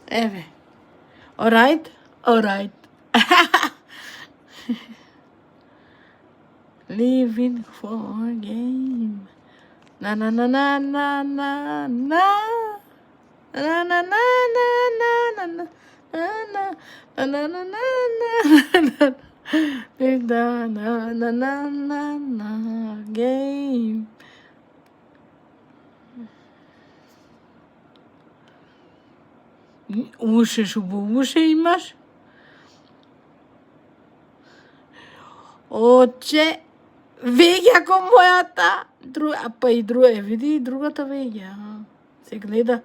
Еве. Alright? Alright. Living for a game. Na na na na na na na. Na na na na na na na. Na na na na na. Na na na na na na game. Уши уши имаш? Оче, веќе кон мојата. Па и друга, види и другата веќе. Се гледа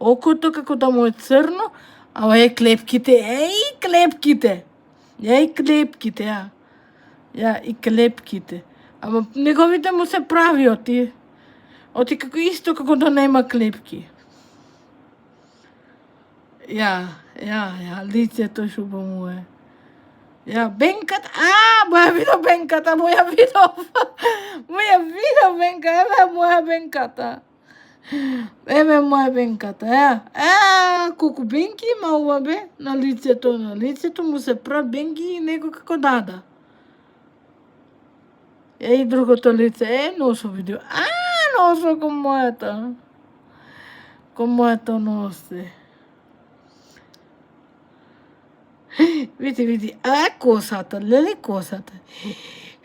окото како да му е црно, а е клепките, клепките. Ја и клепките. Ама неговите му се прави оти како исто како да нема клепки. Ја, лицето шубо му е. Ја, бенката, моја видо бенката, моја видо бенка, еве моја бенката. Еве моја бенката, колку бенки има ова бе, на лицето му се прат бенки и него како дада. И другото лице, носо види, носо кон мојата носе. Види, косата, леле косата.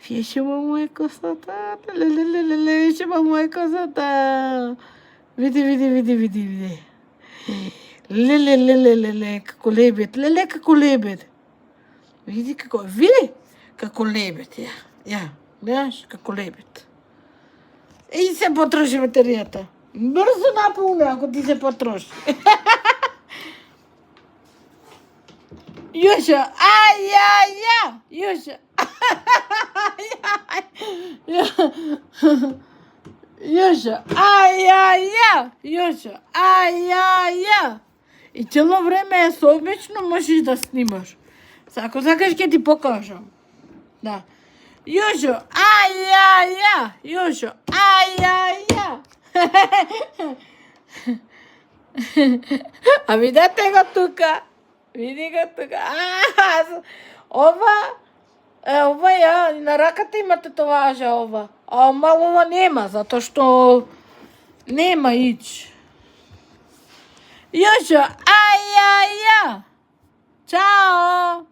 Више моја косата, леле, више моја косата. Види. Леле, како лебед, Види како лебед, ја, гледаш, како лебед. И се потроши батеријата. Брзо наполни, ако ти се потроши. Јуша, Јуша. Јуша, Јуша, И цело време е собично, можеш да снимаш. Ако сакаш ќе ти покажам. Да. Јушо, Јушо, А видете го тука. Види го тука. Ова ја, на раката има татуажа ова. Ама ова нема, затоа што нема ич. Јошо, Чао!